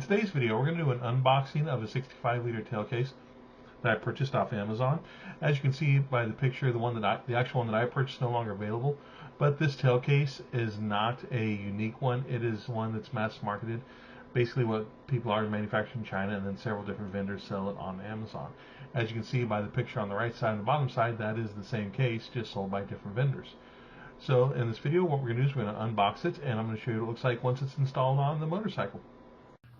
today's video, we're going to do an unboxing of a 65-liter tail case that I purchased off Amazon. As you can see by the picture, the actual one that I purchased is no longer available. But this tail case is not a unique one. It is one that's mass marketed. Basically, what people are manufacturing in China, and then several different vendors sell it on Amazon. As you can see by the picture on the right side and the bottom side, that is the same case, just sold by different vendors. So in this video, what we're going to do is we're going to unbox it, and I'm going to show you what it looks like once it's installed on the motorcycle.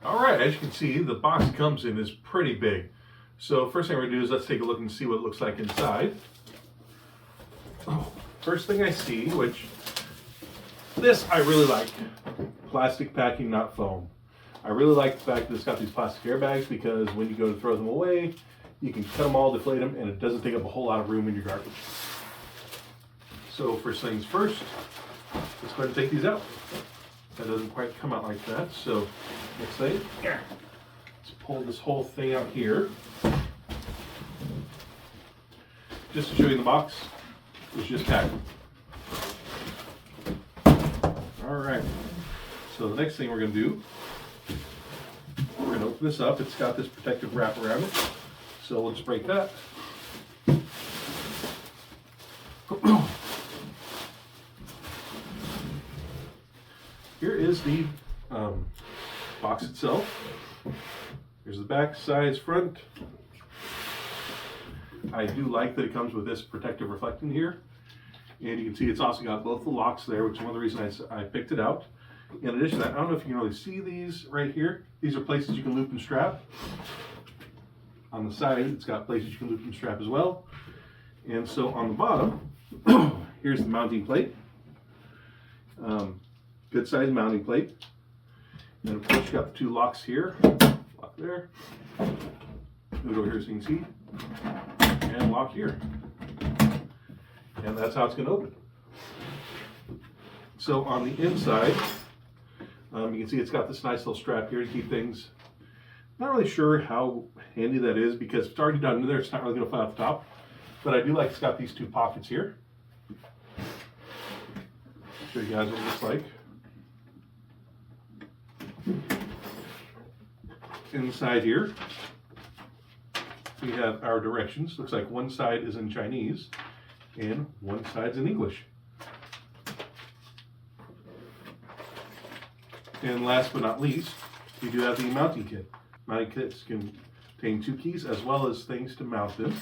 Alright, as you can see, the box it comes in is pretty big. So first thing we're going to do is let's take a look and see what it looks like inside. First thing I see, which this I really like, plastic packing, not foam. I really like the fact that it's got these plastic airbags because when you go to throw them away, you can cut them all, deflate them, and it doesn't take up a whole lot of room in your garbage. So first things first, let's go ahead and take these out. That doesn't quite come out like that, so next thing, let's pull this whole thing out here. Just to show you the box, it's just packed. Alright, so the next thing we're going to do, we're going to open this up. It's got this protective wrap around it, so we'll just break that. Here is the box itself. Here's the back, sides, front. I do like that it comes with this protective reflecting here. And you can see it's also got both the locks there, which is one of the reasons I picked it out. In addition to that, I don't know if you can really see these right here. These are places you can loop and strap. On the side, it's got places you can loop and strap as well. And so on the bottom, here's the mounting plate. Good size mounting plate. And of course you got the two locks here. Lock there. Move it over here so you can see. And lock here. And that's how it's going to open. So on the inside, you can see it's got this nice little strap here to keep things. Not really sure how handy that is because it's already done in there. It's not really going to fly off the top. But I do like it's got these two pockets here. Show you guys what it looks like. Inside here, we have our directions. Looks like one side is in Chinese and one side's in English. And last but not least, we do have the mounting kit. Mounting kits contain two keys as well as things to mount them.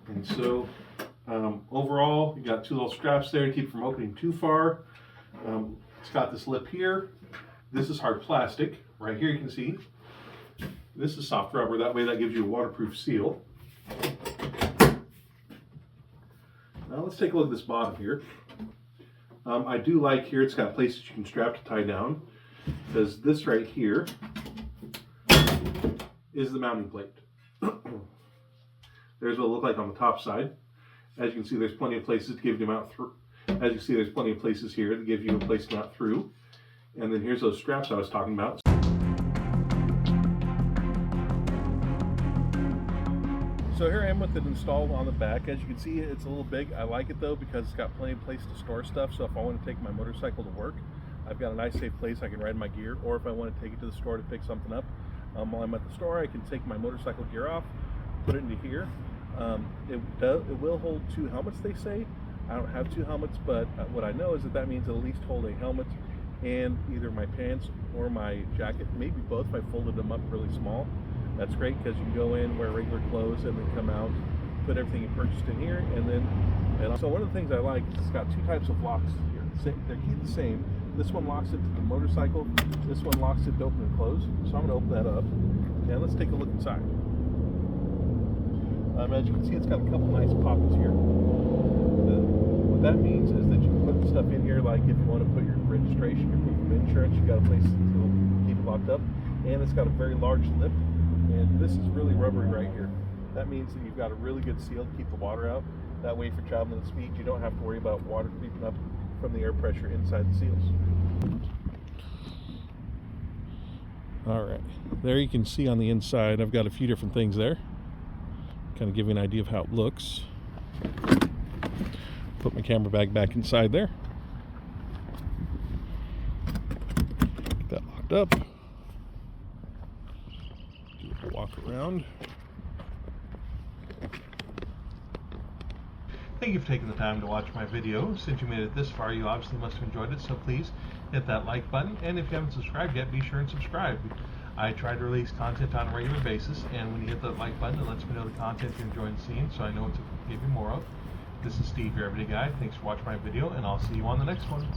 And so overall, you got two little straps there to keep from opening too far. It's got this lip here. This is hard plastic. Right here you can see. This is soft rubber. That way that gives you a waterproof seal. Now let's take a look at this bottom here. I do like here it's got places you can strap to tie down because this right here is the mounting plate. There's what it'll look like on the top side. As you can see, there's plenty of places to give you mount through. As you can see, there's plenty of places here to give you a place to mount through. And then here's those straps I was talking about. So here I am with it installed on the back. As you can see, it's a little big. I like it though because it's got plenty of place to store stuff. So if I want to take my motorcycle to work, I've got a nice safe place I can ride my gear. Or if I want to take it to the store to pick something up, while I'm at the store, I can take my motorcycle gear off, put it into here. It will hold two helmets, they say. I don't have two helmets, but what I know is that means it'll at least hold a helmet and either my pants or my jacket, maybe both if I folded them up really small. That's great because you can go in, wear regular clothes, and then come out, put everything you purchased in here, and so one of the things I like is it's got two types of locks here. They're the same. This one locks it to the motorcycle. This one locks it to open and close. So I'm going to open that up, and let's take a look inside. As you can see, it's got a couple nice pockets here. What that means is that you can put stuff in here, like if you want to put your registration, your proof of insurance, you got a place to keep it locked up. And it's got a very large lip, and this is really rubbery right here. That means that you've got a really good seal to keep the water out. That way, for traveling at speed, you don't have to worry about water creeping up from the air pressure inside the seals. All right, there you can see on the inside, I've got a few different things there. Kind of give you an idea of how it looks. Put my camera bag back inside there. up. Do a walk around. Thank you for taking the time to watch my video. Since you made it this far, you obviously must have enjoyed it, so please hit that like button. And if you haven't subscribed yet, be sure and subscribe. I try to release content on a regular basis, and when you hit that like button, it lets me know the content you're enjoying seeing, so I know what to give you more of. This is Steve, your Everyday Guy. Thanks for watching my video, and I'll see you on the next one.